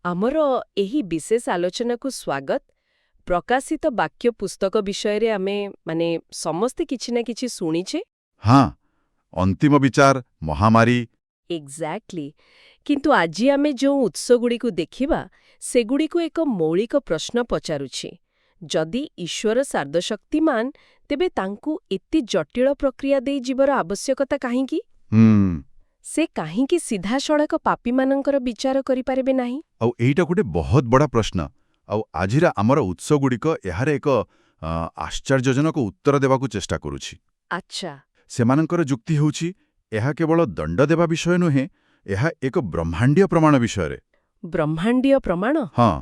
ଆମର ଏହି ବିଶେଷ ଆଲୋଚନାକୁ ସ୍ୱାଗତ। ପ୍ରକାଶିତ ବାକ୍ୟ ପୁସ୍ତକ ବିଷୟରେ ଆମେ ସମସ୍ତେ କିଛି ନା କିଛି ଶୁଣିଛେ। ହଁ, ଅନ୍ତିମ ବିଚାର, ମହାମାରୀ। ଏକ୍ଜାକ୍ଟଲି। କିନ୍ତୁ ଆଜି ଆମେ ଯେଉଁ ଉତ୍ସଗୁଡ଼ିକୁ ଦେଖିବା ସେଗୁଡ଼ିକୁ ଏକ ମୌଳିକ ପ୍ରଶ୍ନ ପଚାରୁଛି। ଯଦି ଈଶ୍ୱର ସାର୍ଦ୍ଧଶକ୍ତିମାନ, ତେବେ ତାଙ୍କୁ ଏତେ ଜଟିଳ ପ୍ରକ୍ରିୟା ଦେଇ ଯିବାର ଆବଶ୍ୟକତା କାହିଁକି? ସେ କାହିଁକି ସିଧାସଳଖ ପାପୀମାନଙ୍କର ବିଚାର କରିପାରିବେ ନାହିଁ? ଆଉ ଏଇଟା ଗୋଟେ ବହୁତ ବଡ଼ ପ୍ରଶ୍ନ। ଆଉ ଆଜିର ଆମର ଉତ୍ସଗୁଡ଼ିକ ଏହାର ଏକ ଆଶ୍ଚର୍ଯ୍ୟଜନକ ଉତ୍ତର ଦେବାକୁ ଚେଷ୍ଟା କରୁଛି। ଆଚ୍ଛା। ସେମାନଙ୍କର ଯୁକ୍ତି ହେଉଛି, ଏହା କେବଳ ଦଣ୍ଡ ଦେବା ବିଷୟ ନୁହେଁ, ଏହା ଏକ ବ୍ରହ୍ମାଣ୍ଡୀୟ ପ୍ରମାଣ ବିଷୟରେ। ବ୍ରହ୍ମାଣ୍ଡୀୟ ପ୍ରମାଣ? ହଁ,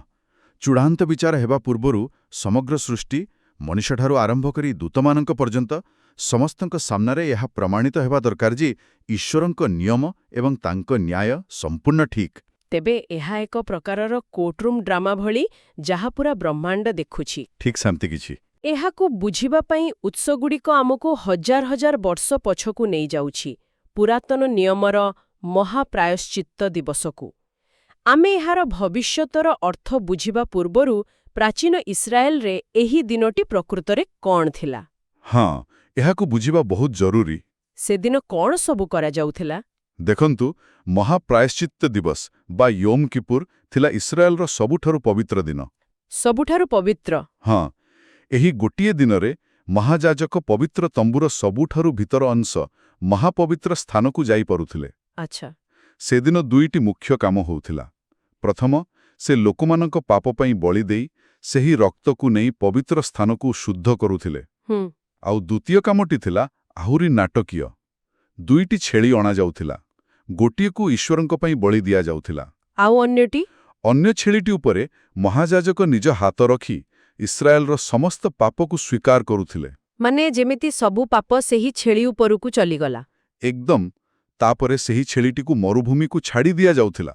ଚୂଡ଼ାନ୍ତ ବିଚାର ହେବା ପୂର୍ବରୁ ସମଗ୍ର ସୃଷ୍ଟି, ମଣିଷଠାରୁ ଆରମ୍ଭ କରି ଦୂତମାନଙ୍କ ପର୍ଯ୍ୟନ୍ତ ସମସ୍ତଙ୍କ ସାମ୍ନାରେ ଏହା ପ୍ରମାଣିତ ହେବା ଦରକାର ଯେ ଈଶ୍ୱରଙ୍କ ନିୟମ ଏବଂ ତାଙ୍କ ନ୍ୟାୟ ସମ୍ପୂର୍ଣ୍ଣ ଠିକ୍। ତେବେ ଏହା ଏକ ପ୍ରକାରର କୋର୍ଟରୁମ୍ ଡ୍ରାମା ଭଳି, ଯାହା ପୁରା ବ୍ରହ୍ମାଣ୍ଡ ଦେଖୁଛି। ଠିକ୍ ସେମିତି କିଛି। ଏହାକୁ ବୁଝିବା ପାଇଁ ଉତ୍ସଗୁଡ଼ିକ ଆମକୁ ହଜାର ହଜାର ବର୍ଷ ପଛକୁ ନେଇଯାଉଛି, ପୁରାତନ ନିୟମର ମହାପ୍ରାୟଶ୍ଚିତ୍ତ ଦିବସକୁ। ଆମେ ଏହାର ଭବିଷ୍ୟତର ଅର୍ଥ ବୁଝିବା ପୂର୍ବରୁ ପ୍ରାଚୀନ ଇସ୍ରାଏଲରେ ଏହି ଦିନଟି ପ୍ରକୃତରେ କ'ଣ ଥିଲା? ହଁ, ଏହାକୁ ବୁଝିବା ବହୁତ ଜରୁରୀ। ସେଦିନ କ'ଣ ସବୁ କରାଯାଉଥିଲା? ଦେଖନ୍ତୁ, ମହାପ୍ରାୟଶ୍ଚିତ୍ତ ଦିବସ ବା ୟୋମ୍ କିପୁର ଥିଲା ଇସ୍ରାଏଲର ସବୁଠାରୁ ପବିତ୍ର ଦିନ। ସବୁଠାରୁ ପବିତ୍ର? ହଁ, ଏହି ଗୋଟିଏ ଦିନରେ ମହାଯାଜକ ପବିତ୍ର ତମ୍ବୁର ସବୁଠାରୁ ଭିତର ଅଂଶ ମହାପବିତ୍ର ସ୍ଥାନକୁ ଯାଇପାରୁଥିଲେ। ଆଚ୍ଛା। ସେଦିନ ଦୁଇଟି ମୁଖ୍ୟ କାମ ହେଉଥିଲା। ପ୍ରଥମ, ସେ ଲୋକମାନଙ୍କ ପାପ ପାଇଁ ବଳି ଦେଇ ସେହି ରକ୍ତକୁ ନେଇ ପବିତ୍ର ସ୍ଥାନକୁ ଶୁଦ୍ଧ କରୁଥିଲେ। ଆଉ ଦ୍ୱିତୀୟ କାମଟି ଥିଲା ଆହୁରି ନାଟକୀୟ। ଦୁଇଟି ଛେଳି ଅଣାଯାଉଥିଲା। ଗୋଟିଏକୁ ଈଶ୍ୱରଙ୍କ ପାଇଁ ବଳି ଦିଆଯାଉଥିଲା। ଆଉ ଅନ୍ୟଟି? ଅନ୍ୟ ଛେଳିଟି ଉପରେ ମହାଯାଜକ ନିଜ ହାତ ରଖି ଇସ୍ରାଏଲର ସମସ୍ତ ପାପକୁ ସ୍ୱୀକାର କରୁଥିଲେ। ମାନେ ଯେମିତି ସବୁ ପାପ ସେହି ଛେଳି ଉପରକୁ ଚଲିଗଲା। ଏକଦମ। ତାପରେ ସେହି ଛେଳିଟିକୁ ମରୁଭୂମିକୁ ଛାଡ଼ି ଦିଆଯାଉଥିଲା।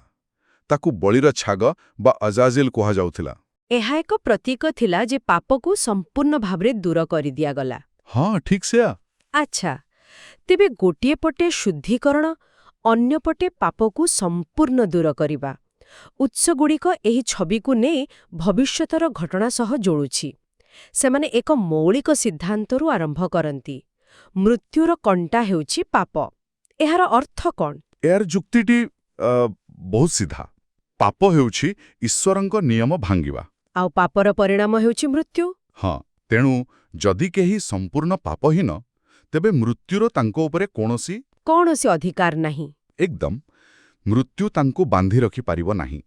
ତାକୁ ବଳିର ଛାଗ ବା ଅଜାଜେଲ କୁହାଯାଉଥିଲା। ଏହା ଏକ ପ୍ରତୀକ ଥିଲା ଯେ ପାପକୁ ସମ୍ପୂର୍ଣ୍ଣ ଭାବରେ ଦୂର କରିଦିଆଗଲା। ହଁ, ଠିକ୍ ସେୟା। ଆଚ୍ଛା, ତେବେ ଗୋଟିଏ ପଟେ ଶୁଦ୍ଧୀକରଣ, ଅନ୍ୟପଟେ ପାପକୁ ସମ୍ପୂର୍ଣ୍ଣ ଦୂର କରିବା। ଉତ୍ସଗୁଡ଼ିକ ଏହି ଛବିକୁ ନେଇ ଭବିଷ୍ୟତର ଘଟଣା ସହ ଯୋଡ଼ୁଛି। ସେମାନେ ଏକ ମୌଳିକ ସିଦ୍ଧାନ୍ତରୁ ଆରମ୍ଭ କରନ୍ତି। ମୃତ୍ୟୁର କଣ୍ଟା ହେଉଛି ପାପ। ଏହାର ଅର୍ଥ କ'ଣ? ଏହାର ଯୁକ୍ତିଟି ବହୁତ ସିଧା। ପାପ ହେଉଛି ଈଶ୍ୱରଙ୍କ ନିୟମ ଭାଙ୍ଗିବା। ଆଉ ପାପର ପରିଣାମ ହେଉଛି ମୃତ୍ୟୁ। ହଁ, ତେଣୁ ଯଦି କେହି ସମ୍ପୂର୍ଣ୍ଣ ପାପହୀନ, ତେବେ ମୃତ୍ୟୁର ତାଙ୍କ ଉପରେ କୌଣସି ଅଧିକାର ନାହିଁ। ଏକଦମ। ମୃତ୍ୟୁ ତାଙ୍କୁ ବାନ୍ଧି ରଖିପାରିବ ନାହିଁ।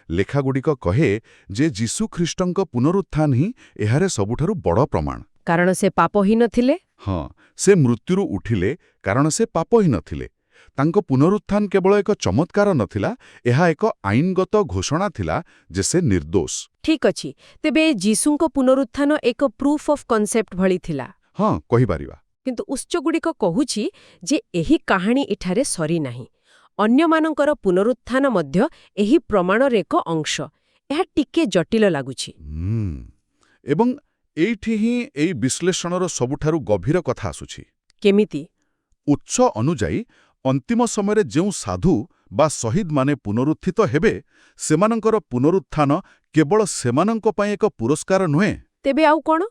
ଲେଖାଗୁଡ଼ିକ କହେ ଯେ ଯୀଶୁଖ୍ରୀଷ୍ଟଙ୍କ ପୁନରୁତ୍ଥାନ ହିଁ ଏହାର ସବୁଠାରୁ ବଡ଼ ପ୍ରମାଣ। କାରଣ ସେ ପାପହୀନ ଥିଲେ? ହଁ, ସେ ମୃତ୍ୟୁରୁ ଉଠିଲେ କାରଣ ସେ ପାପହୀନ ଥିଲେ। ତାଙ୍କ ପୁନରୁତ୍ଥାନ କେବଳ ଏକ ଚମତ୍କାର ନଥିଲା, ଏହା ଏକ ଆଇନଗତ ଘୋଷଣା ଥିଲା ଯେ ସେ ନିର୍ଦ୍ଦୋଷ। ଠିକ୍ ଅଛି। ତେବେ ଯୀଶୁଙ୍କ ପୁନରୁତ୍ଥାନ ଏକ ପ୍ରୁଫ୍ ଅଫ୍ କନସେପ୍ଟ ଭଳି ଥିଲା। ହଁ, କହିପାରିବା। କିନ୍ତୁ ଉତ୍ସଗୁଡ଼ିକ କହୁଛି ଯେ ଏହି କାହାଣୀ ଏଠାରେ ସରିନାହିଁ। ଅନ୍ୟମାନଙ୍କର ପୁନରୁତ୍ଥାନ ମଧ୍ୟ ଏହି ପ୍ରମାଣର ଏକ ଅଂଶ। ଏହା ଟିକେ ଜଟିଳ ଲାଗୁଛି। ଏବଂ ଏଇଠି ହିଁ ଏହି ବିଶ୍ଳେଷଣର ସବୁଠାରୁ ଗଭୀର କଥା ଆସୁଛି। କେମିତି? ଉତ୍ସ ଅନୁଯାୟୀ ଅନ୍ତିମ ସମୟରେ ଯେଉଁ ସାଧୁ ବା ଶହୀଦମାନେ ପୁନରୁତ୍ଥିତ ହେବେ, ସେମାନଙ୍କର ପୁନରୁତ୍ଥାନ କେବଳ ସେମାନଙ୍କ ପାଇଁ ଏକ ପୁରସ୍କାର ନୁହେଁ। ତେବେ ଆଉ କ'ଣ?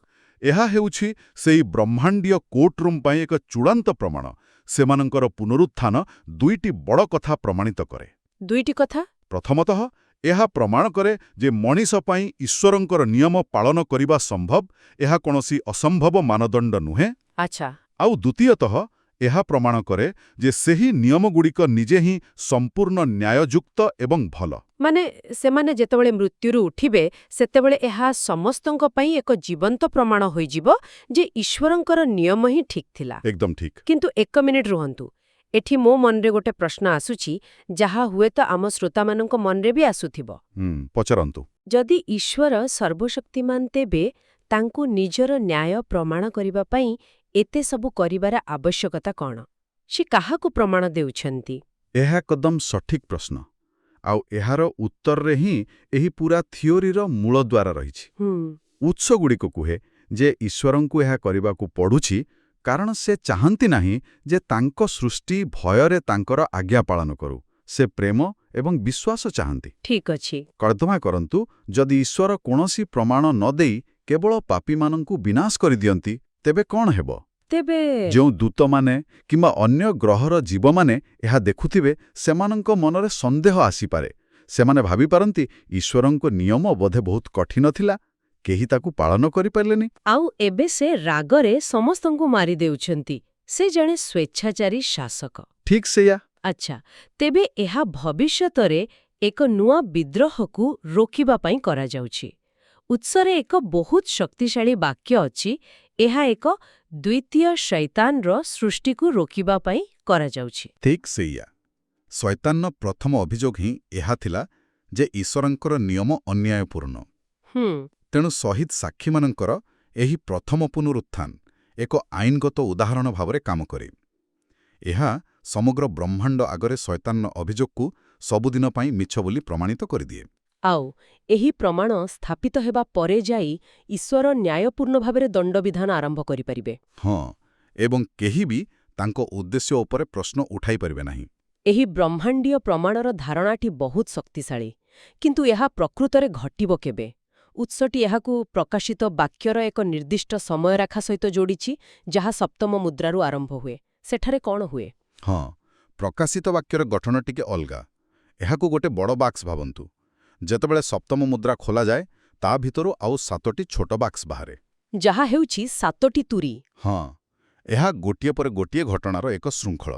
ଏହା ହେଉଛି ସେହି ବ୍ରହ୍ମାଣ୍ଡୀୟ କୋର୍ଟରୁମ୍ ପାଇଁ ଏକ ଚୂଡ଼ାନ୍ତ ପ୍ରମାଣ। ସେମାନଙ୍କର ପୁନରୁତ୍ଥାନ ଦୁଇଟି ବଡ଼ କଥା ପ୍ରମାଣିତ କରେ। ଦୁଇଟି କଥା? ପ୍ରଥମତଃ, ଏହା ପ୍ରମାଣ କରେ ଯେ ମଣିଷ ପାଇଁ ଈଶ୍ୱରଙ୍କର ନିୟମ ପାଳନ କରିବା ସମ୍ଭବ। ଏହା କୌଣସି ଅସମ୍ଭବ ମାନଦଣ୍ଡ ନୁହେଁ। ଆଚ୍ଛା। ଆଉ ଦ୍ୱିତୀୟତଃ, ଏହା ପ୍ରମାଣ କରେ ଯେ ସେହି ନିୟମଗୁଡ଼ିକ ନିଜେ ହିଁ ସମ୍ପୂର୍ଣ୍ଣ ନ୍ୟାୟଯୁକ୍ତ ଏବଂ ଭଲ। ମାନେ ସେମାନେ ଯେତେବେଳେ ମୃତ୍ୟୁରୁ ଉଠିବେ, ସେତେବେଳେ ଏହା ସମସ୍ତଙ୍କ ପାଇଁ ଏକ ଜୀବନ୍ତ ପ୍ରମାଣ ହୋଇଯିବ ଯେ ଈଶ୍ୱରଙ୍କର ନିୟମ ହିଁ ଠିକ୍ ଥିଲା। ଏକଦମ ଠିକ୍। କିନ୍ତୁ ଏକ ମିନିଟ୍ ରୁହନ୍ତୁ। ଏଠି ମୋ ମନରେ ଗୋଟେ ପ୍ରଶ୍ନ ଆସୁଛି, ଯାହା ହୁଏତ ଆମ ଶ୍ରୋତାମାନଙ୍କ ମନରେ ବି ଆସୁଥିବ। ପଚାରନ୍ତୁ। ଯଦି ଈଶ୍ୱର ସର୍ବଶକ୍ତିମାନ, ତେବେ ତାଙ୍କୁ ନିଜର ନ୍ୟାୟ ପ୍ରମାଣ କରିବା ପାଇଁ ଏତେ ସବୁ କରିବାର ଆବଶ୍ୟକତା କ'ଣ? ସେ କାହାକୁ ପ୍ରମାଣ ଦେଉଛନ୍ତି? ଏହା ଏକଦମ ସଠିକ୍ ପ୍ରଶ୍ନ। ଆଉ ଏହାର ଉତ୍ତରରେ ହିଁ ଏହି ପୁରା ଥିଓରିର ମୂଳଦ୍ୱାର ରହିଛି। ଉତ୍ସଗୁଡ଼ିକ କୁହେ ଯେ ଈଶ୍ୱରଙ୍କୁ ଏହା କରିବାକୁ ପଡ଼ୁଛି କାରଣ ସେ ଚାହାନ୍ତି ନାହିଁ ଯେ ତାଙ୍କ ସୃଷ୍ଟି ଭୟରେ ତାଙ୍କର ଆଜ୍ଞା ପାଳନ କରୁ। ସେ ପ୍ରେମ ଏବଂ ବିଶ୍ୱାସ ଚାହାନ୍ତି। ଠିକ୍ ଅଛି। କଳ୍ପନା କରନ୍ତୁ ଯଦି ଈଶ୍ୱର କୌଣସି ପ୍ରମାଣ ନ ଦେଇ କେବଳ ପାପୀମାନଙ୍କୁ ବିନାଶ କରିଦିଅନ୍ତି, ତେବେ କ'ଣ ହେବ? ତେବେ ଯେଉଁ ଦୂତମାନେ କିମ୍ବା ଅନ୍ୟ ଗ୍ରହର ଜୀବମାନେ ଏହା ଦେଖୁଥିବେ, ସେମାନଙ୍କ ମନରେ ସନ୍ଦେହ ଆସିପାରେ। ସେମାନେ ଭାବିପାରନ୍ତି ଈଶ୍ୱରଙ୍କ ନିୟମ ବୋଧେ ବହୁତ କଠିନ ଥିଲା, କେହି ତାକୁ ପାଳନ କରିପାରିଲେନି। ଆଉ ଏବେ ସେ ରାଗରେ ସମସ୍ତଙ୍କୁ ମାରିଦେଉଛନ୍ତି। ସେ ଜଣେ ସ୍ୱେଚ୍ଛାଚାରୀ ଶାସକ। ଠିକ୍ ସେଇଆ। ଆଚ୍ଛା, ତେବେ ଏହା ଭବିଷ୍ୟତରେ ଏକ ନୂଆ ବିଦ୍ରୋହକୁ ରୋକିବା ପାଇଁ କରାଯାଉଛି। ଉତ୍ସରେ ଏକ ବହୁତ ଶକ୍ତିଶାଳୀ ବାକ୍ୟ ଅଛି, ଏହା ଏକ ଦ୍ୱିତୀୟ ଶୈତାନର ସୃଷ୍ଟିକୁ ରୋକିବା ପାଇଁ କରାଯାଉଛି। ଠିକ୍ ସେଇଆ। ଶୈତାନର ପ୍ରଥମ ଅଭିଯୋଗ ହିଁ ଏହା ଥିଲା ଯେ ଈଶ୍ୱରଙ୍କର ନିୟମ ଅନ୍ୟାୟପୂର୍ଣ୍ଣ। ତେଣୁ ଶହୀଦ ସାକ୍ଷୀମାନଙ୍କର ଏହି ପ୍ରଥମ ପୁନରୁତ୍ଥାନ ଏକ ଆଇନଗତ ଉଦାହରଣ ଭାବରେ କାମ କରେ। ଏହା ସମଗ୍ର ବ୍ରହ୍ମାଣ୍ଡ ଆଗରେ ଶୈତାନର ଅଭିଯୋଗକୁ ସବୁଦିନ ପାଇଁ ମିଛ ବୋଲି ପ୍ରମାଣିତ କରିଦିଏ। ଆଉ ଏହି ପ୍ରମାଣ ସ୍ଥାପିତ ହେବା ପରେ ଯାଇ ଈଶ୍ୱର ନ୍ୟାୟପୂର୍ଣ୍ଣ ଭାବରେ ଦଣ୍ଡବିଧାନ ଆରମ୍ଭ କରିପାରିବେ। ହଁ, ଏବଂ କେହି ବି ତାଙ୍କ ଉଦ୍ଦେଶ୍ୟ ଉପରେ ପ୍ରଶ୍ନ ଉଠାଇପାରିବେ ନାହିଁ। ଏହି ବ୍ରହ୍ମାଣ୍ଡୀୟ ପ୍ରମାଣର ଧାରଣାଟି ବହୁତ ଶକ୍ତିଶାଳୀ। କିନ୍ତୁ ଏହା ପ୍ରକୃତରେ ଘଟିବ କେବେ? ଉତ୍ସଟି ଏହାକୁ ପ୍ରକାଶିତ ବାକ୍ୟର ଏକ ନିର୍ଦ୍ଦିଷ୍ଟ ସମୟରେଖା ସହିତ ଯୋଡ଼ିଛି, ଯାହା ସପ୍ତମ ମୁଦ୍ରାରୁ ଆରମ୍ଭ ହୁଏ। ସେଠାରେ କ'ଣ ହୁଏ? ହଁ, ପ୍ରକାଶିତ ବାକ୍ୟର ଗଠନ ଟିକେ ଅଲଗା। ଏହାକୁ ଗୋଟେ ବଡ଼ ବାକ୍ସ ଭାବନ୍ତୁ। ଯେତେବେଳେ ସପ୍ତମ ମୁଦ୍ରା ଖୋଲାଯାଏ, ତା ଭିତରୁ ଆଉ 7ଟି ଛୋଟ ବାକ୍ସ ବାହାରେ, ଯାହା ହେଉଛି 7ଟି ତୁରୀ। ହଁ, ଏହା ଗୋଟିଏ ପରେ ଗୋଟିଏ ଘଟଣାର ଏକ ଶୃଙ୍ଖଳ।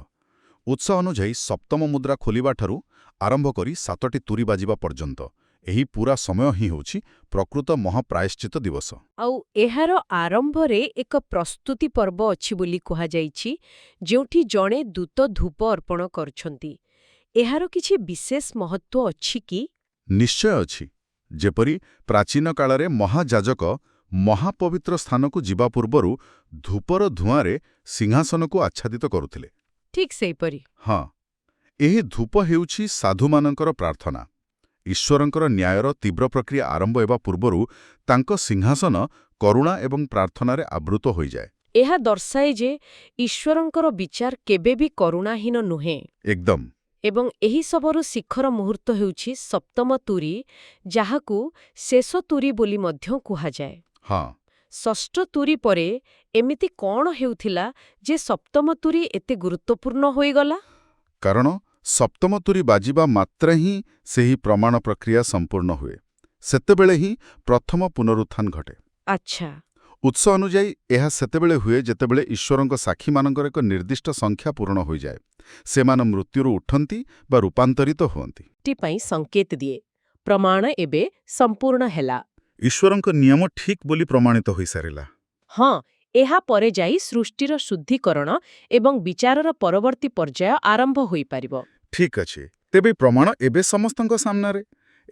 ଉତ୍ସ ଅନୁଯାୟୀ ସପ୍ତମ ମୁଦ୍ରା ଖୋଲିବାଠାରୁ ଆରମ୍ଭ କରି 7ଟି ତୁରୀ ବାଜିବା ପର୍ଯ୍ୟନ୍ତ ଏହି ପୂରା ସମୟ ହିଁ ହେଉଛି ପ୍ରକୃତ ମହାପ୍ରାୟଶ୍ଚିତ ଦିବସ। ଆଉ ଏହାର ଆରମ୍ଭରେ ଏକ ପ୍ରସ୍ତୁତି ପର୍ବ ଅଛି ବୋଲି କୁହାଯାଇଛି, ଯେଉଁଠି ଜଣେ ଦୂତ ଧୂପ ଅର୍ପଣ କରୁଛନ୍ତି। ଏହାର କିଛି ବିଶେଷ ମହତ୍ତ୍ୱ ଅଛି କି? ନିଶ୍ଚୟ ଅଛି। ଯେପରି ପ୍ରାଚୀନ କାଳରେ ମହାଯାଜକ ମହାପବିତ୍ର ସ୍ଥାନକୁ ଯିବା ପୂର୍ବରୁ ଧୂପର ଧୂଆଁରେ ସିଂହାସନକୁ ଆଚ୍ଛାଦିତ କରୁଥିଲେ। ଠିକ୍ ସେହିପରି। ହଁ, ଏହି ଧୂପ ହେଉଛି ସାଧୁମାନଙ୍କର ପ୍ରାର୍ଥନା। ଈଶ୍ୱରଙ୍କର ନ୍ୟାୟର ତୀବ୍ର ପ୍ରକ୍ରିୟା ଆରମ୍ଭ ହେବା ପୂର୍ବରୁ ତାଙ୍କ ସିଂହାସନ କରୁଣା ଏବଂ ପ୍ରାର୍ଥନାରେ ଆବୃତ ହୋଇଯାଏ। ଏହା ଦର୍ଶାଏ ଯେ ଈଶ୍ୱରଙ୍କର ବିଚାର କେବେ ବି କରୁଣାହୀନ ନୁହେଁ। ଏକଦମ। ଏବଂ ଏହି ସବୁର ଶିଖର ମୁହୂର୍ତ୍ତ ହେଉଛି ସପ୍ତମ ତୁରୀ, ଯାହାକୁ ଶେଷ ତୁରୀ ବୋଲି ମଧ୍ୟ କୁହାଯାଏ। ହଁ, ଷଷ୍ଠ ତୁରୀ ପରେ ଏମିତି କ'ଣ ହେଉଥିଲା ଯେ ସପ୍ତମ ତୁରୀ ଏତେ ଗୁରୁତ୍ୱପୂର୍ଣ୍ଣ ହୋଇଗଲା? କାରଣ ସପ୍ତମ ତୁରୀ ବାଜିବା ମାତ୍ରେ ହିଁ ସେହି ପ୍ରମାଣ ପ୍ରକ୍ରିୟା ସମ୍ପୂର୍ଣ୍ଣ ହୁଏ। ସେତେବେଳେ ହିଁ ପ୍ରଥମ ପୁନରୁତ୍ଥାନ ଘଟେ। ଆଚ୍ଛା। ଉତ୍ସ ଅନୁଯାୟୀ ଏହା ସେତେବେଳେ ହୁଏ ଯେତେବେଳେ ଈଶ୍ୱରଙ୍କ ସାକ୍ଷୀମାନଙ୍କର ଏକ ନିର୍ଦ୍ଦିଷ୍ଟ ସଂଖ୍ୟା ପୂରଣ ହୋଇଯାଏ। ସେମାନେ ମୃତ୍ୟୁରୁ ଉଠନ୍ତି ବା ରୂପାନ୍ତରିତ ହୁଅନ୍ତି। ପାଇଁ ସଂକେତ ଦିଏ, ପ୍ରମାଣ ଏବେ ସମ୍ପୂର୍ଣ୍ଣ ହେଲା। ଈଶ୍ୱରଙ୍କ ନିୟମ ଠିକ୍ ବୋଲି ପ୍ରମାଣିତ ହୋଇସାରିଲା। ହଁ, ଏହା ପରେ ଯାଇ ସୃଷ୍ଟିର ଶୁଦ୍ଧିକରଣ ଏବଂ ବିଚାରର ପରବର୍ତ୍ତୀ ପର୍ଯ୍ୟାୟ ଆରମ୍ଭ ହୋଇପାରିବ। ଠିକ୍ ଅଛି। ତେବେ ପ୍ରମାଣ ଏବେ ସମସ୍ତଙ୍କ ସାମ୍ନାରେ।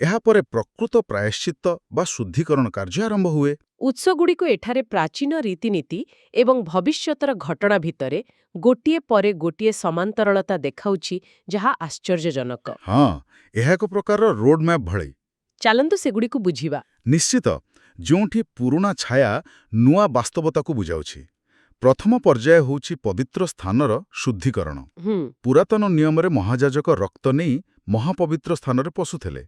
ଏହାପରେ ପ୍ରକୃତ ପ୍ରାୟଶ୍ଚିତ୍ତ ବା ଶୁଦ୍ଧିକରଣ କାର୍ଯ୍ୟ ଆରମ୍ଭ ହୁଏ। ଉତ୍ସଗୁଡ଼ିକୁ ଏଠାରେ ପ୍ରାଚୀନ ରୀତିନୀତି ଏବଂ ଭବିଷ୍ୟତର ଘଟଣା ଭିତରେ ଗୋଟିଏ ପରେ ଗୋଟିଏ ସମାନ୍ତରଳତା ଦେଖାଉଛି, ଯାହା ଆଶ୍ଚର୍ଯ୍ୟଜନକ। ହଁ, ଏହା ଏକ ପ୍ରକାରର ରୋଡ୍ ମ୍ୟାପ୍ ଭଳି। ଚାଲନ୍ତୁ ସେଗୁଡ଼ିକୁ ବୁଝିବା। ନିଶ୍ଚିତ, ଯେଉଁଠି ପୁରୁଣା ଛାୟା ନୂଆ ବାସ୍ତବତାକୁ ବୁଝାଉଛି। ପ୍ରଥମ ପର୍ଯ୍ୟାୟ ହେଉଛି ପବିତ୍ର ସ୍ଥାନର ଶୁଦ୍ଧିକରଣ। ପୁରାତନ ନିୟମରେ ମହାଯାଜକ ରକ୍ତ ନେଇ ମହାପବିତ୍ର ସ୍ଥାନରେ ପଶୁଥିଲେ।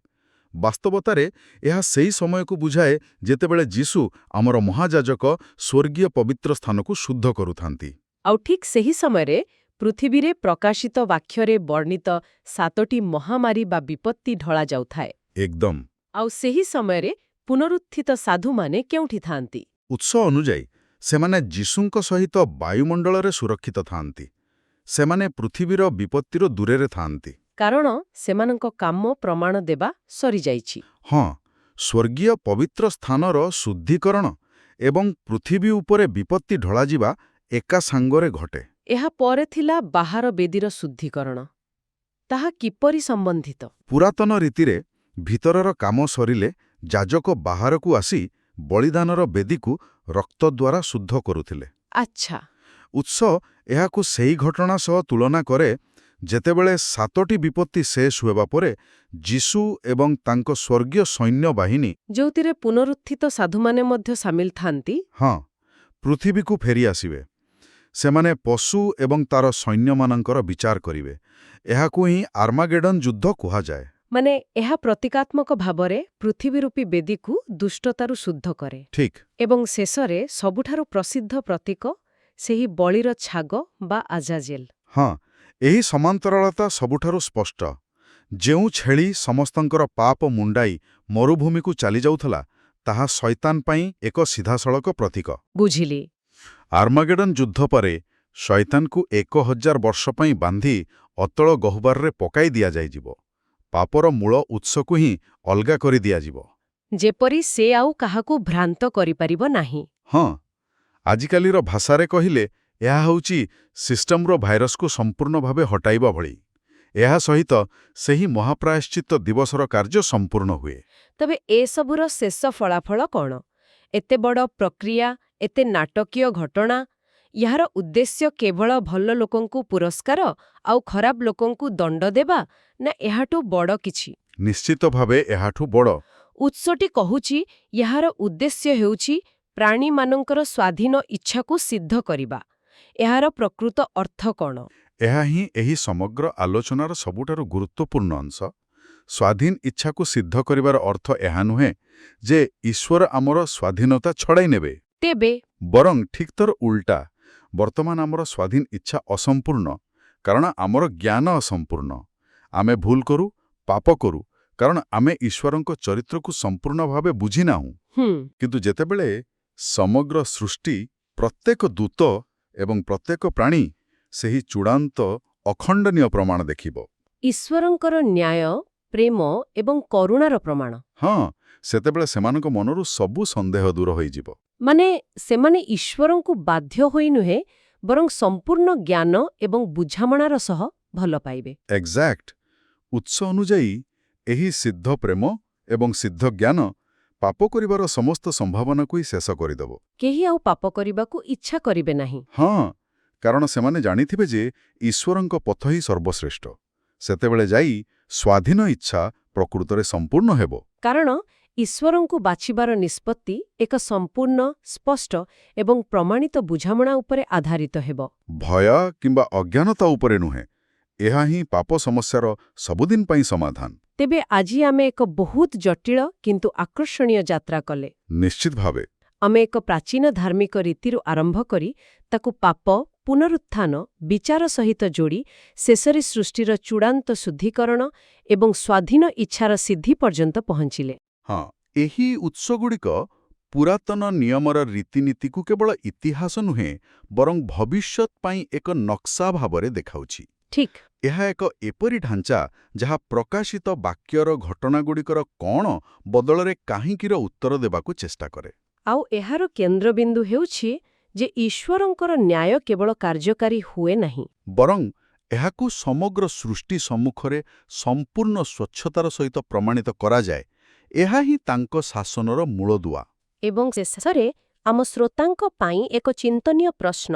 ବାସ୍ତବତାରେ ଏହା ସେହି ସମୟକୁ ବୁଝାଏ ଯେତେବେଳେ ଯୀଶୁ ଆମର ମହାଯାଜକ ସ୍ୱର୍ଗୀୟ ପବିତ୍ର ସ୍ଥାନକୁ ଶୁଦ୍ଧ କରୁଥାନ୍ତି। ଆଉ ଠିକ୍ ସେହି ସମୟରେ ପୃଥିବୀରେ ପ୍ରକାଶିତ ବାକ୍ୟରେ ବର୍ଣ୍ଣିତ 7ଟି ମହାମାରୀ ବା ବିପତ୍ତି ଢଳାଯାଉଥାଏ। ଏକଦମ। ଆଉ ସେହି ସମୟରେ ପୁନରୁତ୍ଥିତ ସାଧୁମାନେ କେଉଁଠି ଥାଆନ୍ତି? ଉତ୍ସ ଅନୁଯାୟୀ ସେମାନେ ଯୀଶୁଙ୍କ ସହିତ ବାୟୁମଣ୍ଡଳରେ ସୁରକ୍ଷିତ ଥାଆନ୍ତି। ସେମାନେ ପୃଥିବୀର ବିପତ୍ତିରୁ ଦୂରରେ ଥାଆନ୍ତି। କାରଣ ସେମାନଙ୍କ କାମ ପ୍ରମାଣ ଦେବା ସରିଯାଇଛି। ହଁ, ସ୍ୱର୍ଗୀୟ ପବିତ୍ର ସ୍ଥାନର ଶୁଦ୍ଧିକରଣ ଏବଂ ପୃଥିବୀ ଉପରେ ବିପତ୍ତି ଢଳାଯିବା ଏକା ସାଙ୍ଗରେ ଘଟେ। ଏହା ପରେ ଥିଲା ବାହାର ବେଦୀର ଶୁଦ୍ଧିକରଣ। ତାହା କିପରି ସମ୍ବନ୍ଧିତ? ପୁରାତନ ରୀତିରେ ଭିତରର କାମ ସରିଲେ ଯାଜକ ବାହାରକୁ ଆସି ବଳିଦାନର ବେଦୀକୁ ରକ୍ତ ଦ୍ୱାରା ଶୁଦ୍ଧ କରୁଥିଲେ। ଆଚ୍ଛା। ଉତ୍ସ ଏହାକୁ ସେହି ଘଟଣା ସହ ତୁଳନା କରେ ଯେତେବେଳେ 7ଟି ବିପତ୍ତି ଶେଷ ହେବା ପରେ ଯୀଶୁ ଏବଂ ତାଙ୍କ ସ୍ୱର୍ଗୀୟ ସୈନ୍ୟବାହିନୀ, ଯେଉଁଥିରେ ପୁନରୁତ୍ଥିତ ସାଧୁମାନେ ମଧ୍ୟ ସାମିଲ ଥାନ୍ତି, ହଁ, ପୃଥିବୀକୁ ଫେରି ଆସିବେ। ସେମାନେ ପଶୁ ଏବଂ ତାର ସୈନ୍ୟମାନଙ୍କର ବିଚାର କରିବେ। ଏହାକୁ ହିଁ ଆର୍ମାଗେଡନ୍ ଯୁଦ୍ଧ କୁହାଯାଏ। ମାନେ ଏହା ପ୍ରତୀକାତ୍ମକ ଭାବରେ ପୃଥିବୀରୂପୀ ବେଦୀକୁ ଦୁଷ୍ଟତାରୁ ଶୁଦ୍ଧ କରେ। ଠିକ୍। ଏବଂ ଶେଷରେ ସବୁଠାରୁ ପ୍ରସିଦ୍ଧ ପ୍ରତୀକ ସେହି ବଳିର ଛାଗ ବା ଆଜାଜେଲ୍। ହଁ, ଏହି ସମାନ୍ତରାଳତା ସବୁଠାରୁ ସ୍ପଷ୍ଟ। ଯେଉଁ ଛେଳି ସମସ୍ତଙ୍କର ପାପ ମୁଣ୍ଡାଇ ମରୁଭୂମିକୁ ଚାଲିଯାଉଥିଲା, ତାହା ଶୈତାନ ପାଇଁ ଏକ ସିଧାସଳଖ ପ୍ରତୀକ। ବୁଝିଲି। ଆର୍ମାଗେଡନ୍ ଯୁଦ୍ଧ ପରେ ଶୈତାନକୁ 1000 ବର୍ଷ ପାଇଁ ବାନ୍ଧି ଅତଳ ଗହ୍ୱରରେ ପକାଇ ଦିଆଯାଇଯିବ। ପାପର ମୂଳ ଉତ୍ସକୁ ହିଁ ଅଲଗା କରି ଦିଆଯିବ। ଯେପରି ସେ ଆଉ କାହାକୁ ଭ୍ରାନ୍ତ କରିପାରିବ ନାହିଁ। ହଁ, ଆଜିକାଲିର ଭାଷାରେ କହିଲେ ଏହା ହେଉଛି ସିଷ୍ଟମର ଭାଇରସକୁ ସମ୍ପୂର୍ଣ୍ଣ ଭାବେ ହଟାଇବା ଭଳି। ଏହା ସହିତ ସେହି ମହାପ୍ରାୟଶ୍ଚିତ୍ତ ଦିବସର କାର୍ଯ୍ୟ ସମ୍ପୂର୍ଣ୍ଣ ହୁଏ। ତେବେ ଏସବୁର ଶେଷ ଫଳାଫଳ କ'ଣ? ଏତେ ବଡ଼ ପ୍ରକ୍ରିୟା, ଏତେ ନାଟକୀୟ ଘଟଣା, ଏହାର ଉଦ୍ଦେଶ୍ୟ କେବଳ ଭଲ ଲୋକଙ୍କୁ ପୁରସ୍କାର ଆଉ ଖରାପ ଲୋକଙ୍କୁ ଦଣ୍ଡ ଦେବା, ନା ଏହାଠୁ ବଡ଼ କିଛି? ନିଶ୍ଚିତ ଭାବେ ଏହାଠୁ ବଡ଼। ଉତ୍ସଟି କହୁଛି ଏହାର ଉଦ୍ଦେଶ୍ୟ ହେଉଛି ପ୍ରାଣୀମାନଙ୍କର ସ୍ୱାଧୀନ ଇଚ୍ଛାକୁ ସିଦ୍ଧ କରିବା। ଏହାର ପ୍ରକୃତ ଅର୍ଥ କ'ଣ? ଏହା ହିଁ ଏହି ସମଗ୍ର ଆଲୋଚନାର ସବୁଠାରୁ ଗୁରୁତ୍ୱପୂର୍ଣ୍ଣ ଅଂଶ। ସ୍ୱାଧୀନ ଇଚ୍ଛାକୁ ସିଦ୍ଧ କରିବାର ଅର୍ଥ ଏହା ନୁହେଁ ଯେ ଈଶ୍ୱର ଆମର ସ୍ୱାଧୀନତା ଛଡ଼ାଇ ନେବେ। ତେବେ ବରଂ ଠିକ୍ ତର ଉଲ୍ଟା, ବର୍ତ୍ତମାନ ଆମର ସ୍ୱାଧୀନ ଇଚ୍ଛା ଅସମ୍ପୂର୍ଣ୍ଣ, କାରଣ ଆମର ଜ୍ଞାନ ଅସମ୍ପୂର୍ଣ୍ଣ। ଆମେ ଭୁଲ କରୁ, ପାପ କରୁ, କାରଣ ଆମେ ଈଶ୍ୱରଙ୍କ ଚରିତ୍ରକୁ ସମ୍ପୂର୍ଣ୍ଣ ଭାବେ ବୁଝିନାହୁଁ। କିନ୍ତୁ ଯେତେବେଳେ ସମଗ୍ର ସୃଷ୍ଟି, ପ୍ରତ୍ୟେକ ଦୂତ ଏବଂ ପ୍ରତ୍ୟେକ ପ୍ରାଣୀ ସେହି ଚୂଡ଼ାନ୍ତ ଅଖଣ୍ଡନୀୟ ପ୍ରମାଣ ଦେଖିବ, ଈଶ୍ୱରଙ୍କର ନ୍ୟାୟ, ପ୍ରେମ ଏବଂ କରୁଣାର ପ୍ରମାଣ, ହଁ, ସେତେବେଳେ ସେମାନଙ୍କ ମନରୁ ସବୁ ସନ୍ଦେହ ଦୂର ହୋଇଯିବ। ମାନେ ସେମାନେ ଈଶ୍ୱରଙ୍କୁ ବାଧ୍ୟ ହୋଇ ନୁହେଁ, ବରଂ ସମ୍ପୂର୍ଣ୍ଣ ଜ୍ଞାନ ଏବଂ ବୁଝାମଣାର ସହ ଭଲ ପାଇବେ। ଏକ୍ଜାକ୍ଟ। ଉତ୍ସ ଅନୁଯାୟୀ ଏହି ସିଦ୍ଧ ପ୍ରେମ ଏବଂ ସିଦ୍ଧ ଜ୍ଞାନ ପାପ କରିବାର ସମସ୍ତ ସମ୍ଭାବନାକୁ ହିଁ ଶେଷ କରିଦେବ। କେହି ଆଉ ପାପ କରିବାକୁ ଇଚ୍ଛା କରିବେ ନାହିଁ। ହଁ, କାରଣ ସେମାନେ ଜାଣିଥିବେ ଯେ ଈଶ୍ୱରଙ୍କ ପଥ ହିଁ ସର୍ବଶ୍ରେଷ୍ଠ। ସେତେବେଳେ ଯାଇ ସ୍ୱାଧୀନ ଇଚ୍ଛା ପ୍ରକୃତରେ ସମ୍ପୂର୍ଣ୍ଣ ହେବ। କାରଣ ଈଶ୍ୱରଙ୍କୁ ବାଛିବାର ନିଷ୍ପତ୍ତି ଏକ ସମ୍ପୂର୍ଣ୍ଣ, ସ୍ପଷ୍ଟ ଏବଂ ପ୍ରମାଣିତ ବୁଝାମଣା ଉପରେ ଆଧାରିତ ହେବ। ଭୟ କିମ୍ବା ଅଜ୍ଞାନତା ଉପରେ ନୁହେଁ। ଏହା ହିଁ ପାପ ସମସ୍ୟାର ସବୁଦିନ ପାଇଁ ସମାଧାନ। ତେବେ ଆଜି ଆମେ ଏକ ବହୁତ ଜଟିଳ କିନ୍ତୁ ଆକର୍ଷଣୀୟ ଯାତ୍ରା କଲେ। ନିଶ୍ଚିତ ଭାବେ। ଆମେ ଏକ ପ୍ରାଚୀନ ଧାର୍ମିକ ରୀତିରୁ ଆରମ୍ଭ କରି ତାକୁ ପାପ, ପୁନରୁତ୍ଥାନ, ବିଚାର ସହିତ ଯୋଡ଼ି ଶେଷରେ ସୃଷ୍ଟିର ଚୂଡ଼ାନ୍ତ ଶୁଦ୍ଧୀକରଣ ଏବଂ ସ୍ୱାଧୀନ ଇଚ୍ଛାର ସିଦ୍ଧି ପର୍ଯ୍ୟନ୍ତ ପହଞ୍ଚିଲେ। ହଁ, ଏହି ଉତ୍ସଗୁଡ଼ିକ ପୁରାତନ ନିୟମର ରୀତିନୀତିକୁ କେବଳ ଇତିହାସ ନୁହେଁ, ବରଂ ଭବିଷ୍ୟତ ପାଇଁ ଏକ ନକ୍ସା ଭାବରେ ଦେଖାଉଛି। ଠିକ୍। ଏହା ଏକ ଏପରି ଢାଞ୍ଚା ଯାହା ପ୍ରକାଶିତ ବାକ୍ୟର ଘଟଣାଗୁଡ଼ିକର କ'ଣ ବଦଳରେ କାହିଁକିର ଉତ୍ତର ଦେବାକୁ ଚେଷ୍ଟା କରେ। ଆଉ ଏହାର କେନ୍ଦ୍ରବିନ୍ଦୁ ହେଉଛି ଯେ ଈଶ୍ୱରଙ୍କର ନ୍ୟାୟ କେବଳ କାର୍ଯ୍ୟକାରୀ ହୁଏ ନାହିଁ, ବରଂ ଏହାକୁ ସମଗ୍ର ସୃଷ୍ଟି ସମ୍ମୁଖରେ ସମ୍ପୂର୍ଣ୍ଣ ସ୍ୱଚ୍ଛତାର ସହିତ ପ୍ରମାଣିତ କରାଯାଏ। ଏହା ହିଁ ତାଙ୍କ ଶାସନର ମୂଳଦୁଆ। ଏବଂ ଶେଷରେ ଆମ ଶ୍ରୋତାଙ୍କ ପାଇଁ ଏକ ଚିନ୍ତନୀୟ ପ୍ରଶ୍ନ।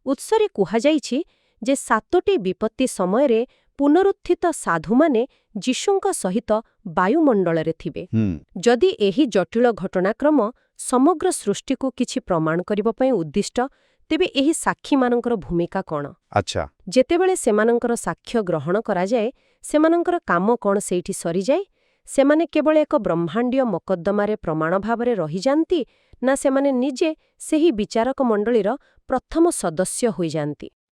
ଉତ୍ସରେ କୁହାଯାଇଛି ଯେ 7ଟି ବିପତ୍ତି ସମୟରେ ପୁନରୁତ୍ଥିତ ସାଧୁମାନେ ଯୀଶୁଙ୍କ ସହିତ ବାୟୁମଣ୍ଡଳରେ ଥିବେ। ଯଦି ଏହି ଜଟିଳ ଘଟଣାକ୍ରମ ସମଗ୍ର ସୃଷ୍ଟିକୁ କିଛି ପ୍ରମାଣ କରିବା ପାଇଁ ଉଦ୍ଦିଷ୍ଟ, ତେବେ ଏହି ସାକ୍ଷୀମାନଙ୍କର ଭୂମିକା କ'ଣ? ଆଚ୍ଛା। ଯେତେବେଳେ ସେମାନଙ୍କର ସାକ୍ଷ୍ୟ ଗ୍ରହଣ କରାଯାଏ, ସେମାନଙ୍କର କାମ କ'ଣ ସେଇଠି ସରିଯାଏ? ସେମାନେ କେବଳ ଏକ ବ୍ରହ୍ମାଣ୍ଡୀୟ ମକଦ୍ଦମାରେ ପ୍ରମାଣ ଭାବରେ ରହିଯାନ୍ତି, ନା ସେମାନେ ନିଜେ ସେହି ବିଚାରକ ମଣ୍ଡଳୀର ପ୍ରଥମ ସଦସ୍ୟ ହୋଇଯାନ୍ତି?